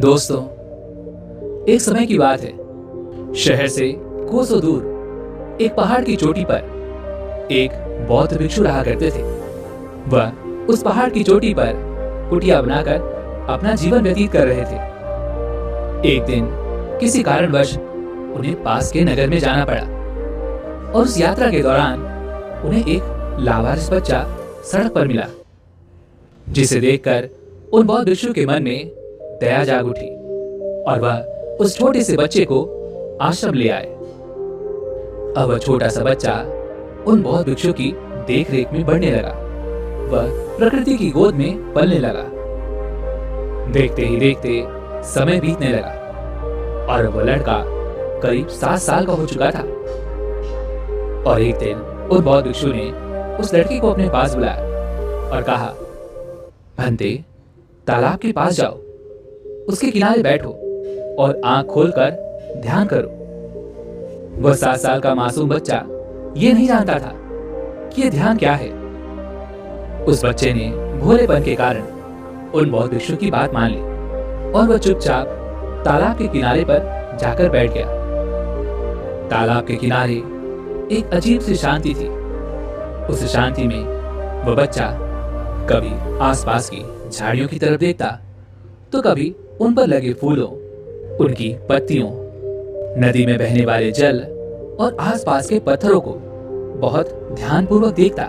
दोस्तों, एक समय की बात है। शहर से कोसों दूर एक पहाड़ की चोटी पर एक बौद्ध भिक्षु रहा करते थे। वह उस पहाड़ की चोटी पर कुटिया बनाकर अपना जीवन व्यतीत कर रहे थे। एक दिन किसी कारणवश उन्हें पास के नगर में जाना पड़ा और उस यात्रा के दौरान उन्हें एक लावारिस बच्चा सड़क पर मिला, जिसे देखकर उन बौद्ध भिक्षु के मन में दया जाग उठी और वह उस छोटे से बच्चे को आश्रम ले आए। अब वह छोटा सा बच्चा उन बौद्ध भिक्षु की देख रेख में बढ़ने लगा। वह प्रकृति की गोद में पलने लगा। देखते ही देखते समय बीतने लगा और वह लड़का करीब 7 साल का हो चुका था। और एक दिन उन बौद्ध भिक्षु ने उस लड़के को अपने पास बुलाया और कहा, भंते, तालाब के पास जाओ, उसके किनारे बैठो और आंख खोलकर ध्यान करो। वह 7 साल का मासूम बच्चा यह नहीं जानता था कि यह ध्यान क्या है। उस बच्चे ने भोलेपन के कारण उन बौद्ध भिक्षु की बात मान ली और वह चुपचाप तालाब के किनारे पर जाकर बैठ गया। तालाब के किनारे एक अजीब सी शांति थी। उस शांति में वह बच्चा कभी आसपास की झाड़ियों की तरफ देखता तो कभी उन पर लगे फूलों, उनकी पत्तियों, नदी में बहने वाले जल और आसपास के पत्थरों को बहुत ध्यानपूर्वक देखता,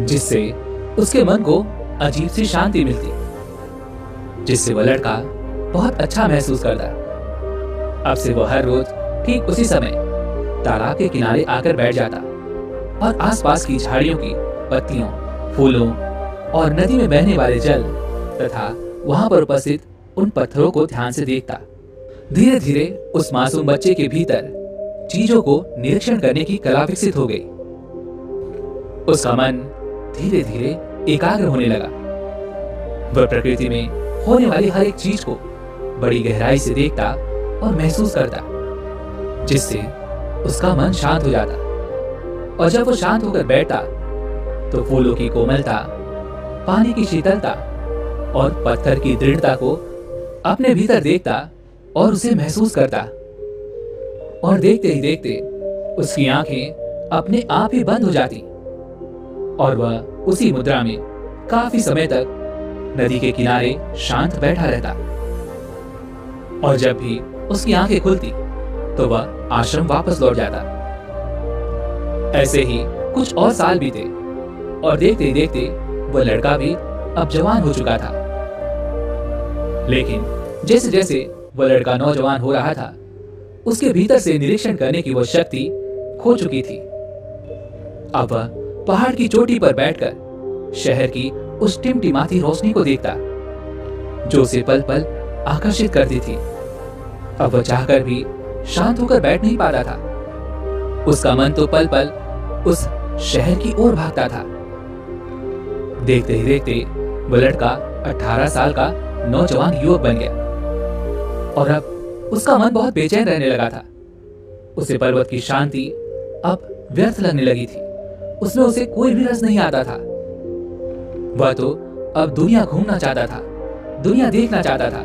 जिससे उसके मन को अजीब सी शांति मिलती, जिससे वह लड़का बहुत अच्छा महसूस करता। अब से वह हर रोज ठीक उसी समय तालाब के किनारे आकर बैठ जाता और आसपास की झाड़ियों की पत्तियों, फूलों और नदी में बहने वाले जल तथा वहां पर उपस्थित उन पत्थरों को ध्यान से देखता। धीरे धीरे उस मासूम बच्चे के भीतर चीजों को निरीक्षण करने की कला विकसित हो गई। उसका मन धीरे धीरे एकाग्र होने लगा। वह प्रकृति में होने वाली हर एक चीज को बड़ी गहराई से देखता और महसूस करता, जिससे उसका मन शांत हो जाता। और जब वो शांत होकर बैठता तो फूलों की कोमलता, पानी की शीतलता और पत्थर की दृढ़ता को अपने भीतर देखता और उसे महसूस करता। और देखते ही देखते उसकी आंखें अपने आप ही बंद हो जाती और वह उसी मुद्रा में काफी समय तक नदी के किनारे शांत बैठा रहता। और जब भी उसकी आंखें खुलती तो वह आश्रम वापस लौट जाता। ऐसे ही कुछ और साल बीते और देखते ही देखते वह लड़का भी अब जवान हो चुका था। लेकिन जैसे जैसे वह लड़का नौजवान हो रहा था, उसके भीतर से निरीक्षण करने की वह शक्ति खो चुकी थी। अब वह पहाड़ की चोटी पर बैठकर शहर की उस टिमटिमाती रोशनी को देखता, जो उसे पल पल आकर्षित करती थी। अब वह चाहकर भी शांत होकर बैठ नहीं पाता था। उसका मन तो पल पल उस शहर की ओर भागता था। देखते ही देखते वह लड़का 18 साल का नौजवान युवक बन गया और अब उसका मन बहुत बेचैन रहने लगा था। उसे पर्वत की शांति अब व्यर्थ लगने लगी थी। उसमें उसे कोई भी रस नहीं आता था। वह तो अब दुनिया घूमना चाहता था, दुनिया देखना चाहता था।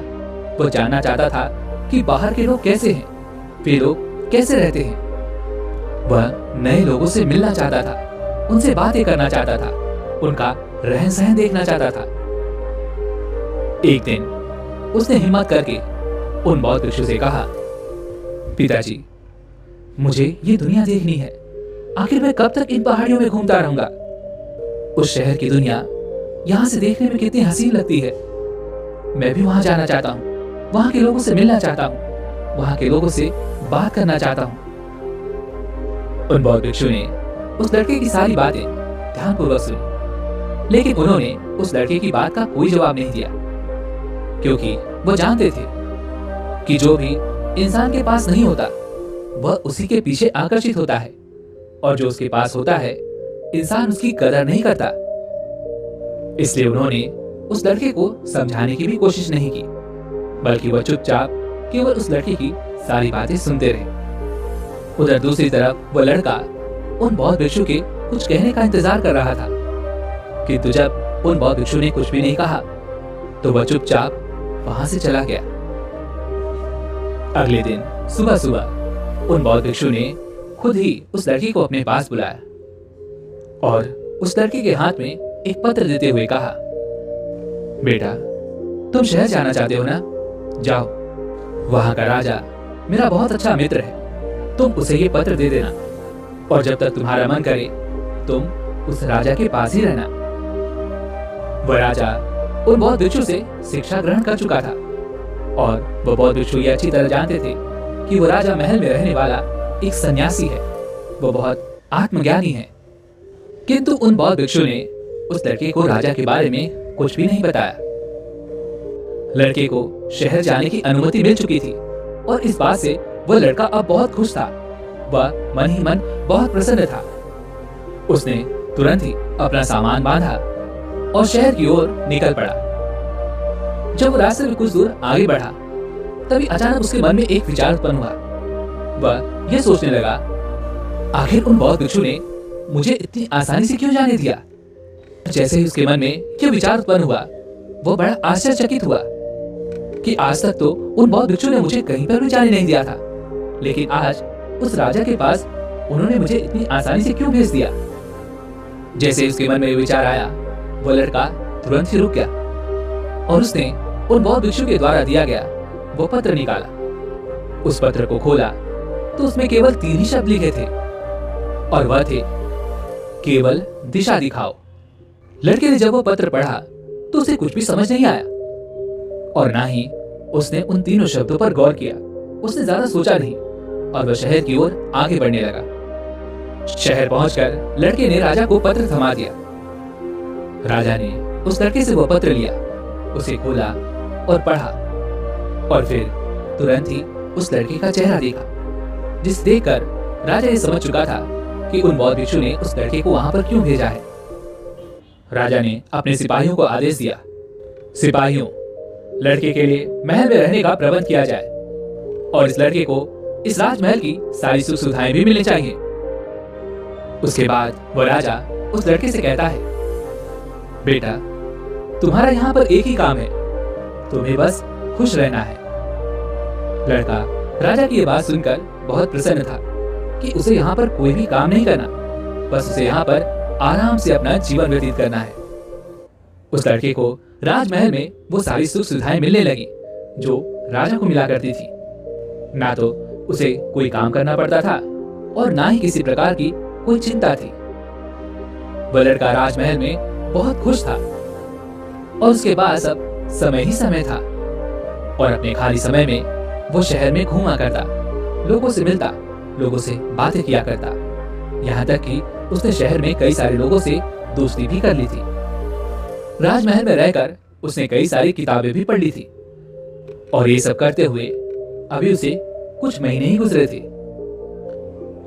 वह जानना चाहता था कि बाहर के लोग कैसे हैं, वे लोग कैसे रहते हैं। वह नए लोगों से मिलना चाहता था, उनसे बातें करना चाहता था, उनका रहन सहन देखना चाहता था। एक दिन उसने हिम्मत करके उन बौद्ध भिक्षु से कहा, पिताजी, मुझे ये दुनिया देखनी है। आखिर मैं कब तक इन पहाड़ियों में घूमता रहूंगा? उस शहर की दुनिया यहाँ से देखने में कितनी हसीन लगती है। मैं भी वहां जाना चाहता हूँ, वहां के लोगों से मिलना चाहता हूँ, वहां के लोगों से बात करना चाहता हूँ। उन बौद्ध भिक्षु ने उस लड़के की सारी बातें ध्यानपूर्वक सुनी, लेकिन उन्होंने उस लड़के की बात का कोई जवाब नहीं दिया, क्योंकि वह जानते थे कि जो भी इंसान के पास नहीं होता वह उसी के पीछे आकर्षित होता है, और जो उसके पास होता है इंसान उसकी कदर नहीं करता। इसलिए उन्होंने उस लड़के को समझाने की भी कोशिश नहीं की, बल्कि वह चुपचाप केवल उस लड़के की सारी बातें सुनते रहे। उधर दूसरी तरफ वह लड़का उन बौद्ध भिक्षु के कुछ कहने का इंतजार कर रहा था, किंतु जब उन बौद्ध भिक्षु ने कुछ भी नहीं कहा तो वह चुपचाप वहां से चला गया। अगले दिन सुबह सुबह उन बौद्ध भिक्षु ने खुद ही उस लड़की को अपने पास बुलाया और उस लड़की के हाथ में एक पत्र देते हुए कहा, बेटा, तुम शहर जाना चाहते हो ना? जाओ, वहां का राजा मेरा बहुत अच्छा मित्र है, तुम उसे ये पत्र दे देना और जब तक तुम्हारा मन करे तुम उस राजा के पास ही रहना। वह राजा उन बौद्ध भिक्षु से शिक्षा ग्रहण कर चुका था और वह बौद्ध भिक्षु ये अच्छी तरह जानते थे कि वो राजा महल में रहने वाला एक सन्यासी है, वो बहुत आत्मज्ञानी है। किंतु उन बौद्ध भिक्षु ने उस लड़के को राजा के बारे में कुछ भी नहीं बताया। लड़के को शहर जाने की अनुमति मिल चुकी थी और इस बात से वह लड़का अब बहुत खुश था। वह मन ही मन बहुत प्रसन्न था। उसने तुरंत ही अपना सामान बांधा और शहर की ओर निकल पड़ा। जब वो रास्ते में कुछ दूर आगे बढ़ा तभी अचानक उसके मन में एक विचार उत्पन्न हुआ। वह यह सोचने लगा, आखिर उन बौद्ध भिक्षु ने मुझे इतनी आसानी से क्यों जाने दिया? जैसे ही उसके मन में यह विचार उत्पन्न हुआ, वो बड़ा आश्चर्यचकित हुआ कि आज तक तो उन बौद्ध भिक्षु ने मुझे कहीं पर भी जाने नहीं दिया था, लेकिन आज उस राजा के पास उन्होंने मुझे इतनी आसानी से क्यों भेज दिया? जैसे उसके मन में ये विचार आया, वो लड़का तुरंत ही रुक गया और उसने उन बौद्ध भिक्षु के द्वारा दिया गया वो पत्र निकाला। उस पत्र को खोला तो उसमें केवल 3 ही शब्द लिखे थे और वह थे, केवल दिशा दिखाओ। लड़के ने जब वो पत्र पढ़ा तो उसे कुछ भी समझ नहीं आया और ना ही उसने उन 3 शब्दों पर गौर किया। उसने ज्यादा सोचा नहीं और वह शहर की ओर आगे बढ़ने लगा। शहर पहुंचकर लड़के ने राजा को पत्र थमा दिया। राजा ने उस लड़के से वो पत्र लिया, उसे खोला और पढ़ा और फिर तुरंत ही उस लड़के का चेहरा देखा, जिस देखकर राजा ये समझ चुका था कि उन बौद्ध भिक्षु ने उस लड़के को वहां पर क्यों भेजा है। राजा ने अपने सिपाहियों को आदेश दिया, सिपाहियों, लड़के के लिए महल में रहने का प्रबंध किया जाए और इस लड़के को इस राजमहल की सारी सुख सुविधाएं भी मिलनी चाहिए। उसके बाद वह राजा उस लड़के से कहता है, बेटा, तुम्हारा यहाँ पर एक ही काम है, तुम्हें बस खुश रहना है। लड़का राजा की यह बात सुनकर बहुत प्रसन्न था कि उसे यहाँ पर कोई भी काम नहीं करना, बस उसे यहाँ पर आराम से अपना जीवन व्यतीत करना है। उस लड़के को राजमहल में वो सारी सुख सुविधाएं मिलने लगी जो राजा को मिला करती थी। ना तो उसे कोई काम करना पड़ता था और ना ही किसी प्रकार की कोई चिंता थी। वह लड़का राजमहल में बहुत खुश था और उसके पास अब समय ही समय था और अपने खाली समय में वो शहर में घूमा करता, लोगों से मिलता, लोगों से बातें किया करता। यहाँ तक कि उसने शहर में कई सारे लोगों से दोस्ती भी कर ली थी। राजमहल में रहकर उसने कई सारी किताबें भी पढ़ ली थी और ये सब करते हुए अभी उसे कुछ महीने ही गुजरे थे।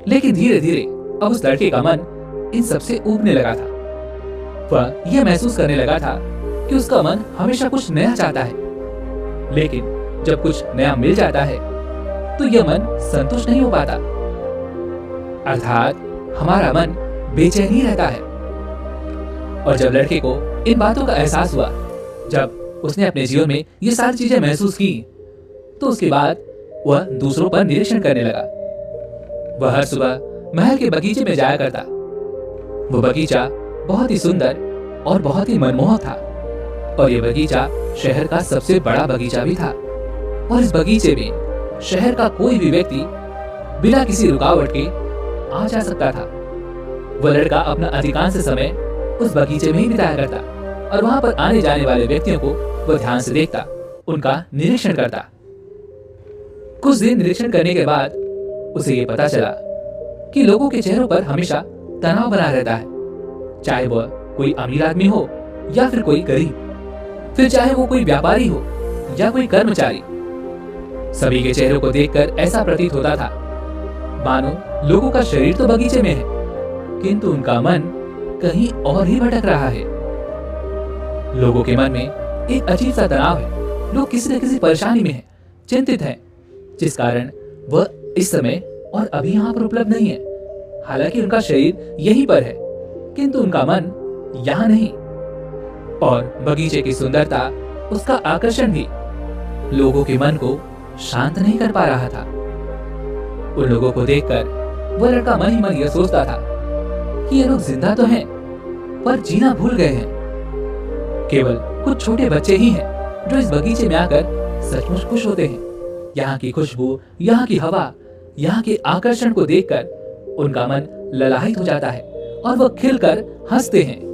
लेकिन धीरे धीरे अब उस लड़के का मन इन सबसे ऊबने लगा था। वह यह महसूस करने लगा था कि उसका मन हमेशा कुछ नया चाहता है, लेकिन जब कुछ नया मिल जाता है तो यह मन संतुष्ट नहीं हो पाता, अर्थात हमारा मन बेचैन ही रहता है। और जब लड़के को इन बातों का एहसास हुआ, जब उसने अपने जीवन में ये सारी चीजें महसूस की, तो उसके बाद वह दूसरों पर निरीक्षण करने लगा। वह हर सुबह महल के बगीचे में जाया करता। वो बगीचा बहुत ही सुंदर और बहुत ही मनमोहक था और ये बगीचा शहर का सबसे बड़ा बगीचा भी था और इस बगीचे में शहर का कोई भी व्यक्ति बिना किसी रुकावट के आ जा सकता था। वह लड़का अपना अधिकांश समय उस बगीचे में ही बिताया करता और वहां पर आने जाने वाले व्यक्तियों को वह ध्यान से देखता, उनका निरीक्षण करता। कुछ दिन निरीक्षण करने के बाद उसे ये पता चला कि लोगों के चेहरों पर हमेशा तनाव बना रहता है, चाहे वह कोई अमीर आदमी हो या फिर कोई गरीब, फिर चाहे वो कोई व्यापारी हो या कोई कर्मचारी। सभी के चेहरों को देखकर ऐसा प्रतीत होता था मानो लोगों का शरीर तो बगीचे में है, किंतु उनका मन कहीं और ही भटक रहा है। लोगों के मन में एक अजीब सा तनाव है, लोग किसी न किसी परेशानी में हैं, चिंतित हैं, जिस कारण वह इस समय और अभी यहाँ पर उपलब्ध नहीं है। हालांकि उनका शरीर यहीं पर है, किंतु उनका मन यहाँ नहीं। और बगीचे की सुंदरता, उसका आकर्षण भी लोगों के मन को शांत नहीं कर पा रहा था। उन लोगों को देखकर वह लड़का मन ही मन यह सोचता था कि ये लोग जिंदा तो हैं, पर जीना भूल गए हैं। केवल कुछ छोटे बच्चे ही हैं जो इस बगीचे में आकर सचमुच खुश होते हैं। यहाँ की खुशबू, यहाँ की हवा, यहाँ के आकर्षण को देखकर उनका मन ललाहित हो जाता है और वह खिलकर हंसते हैं।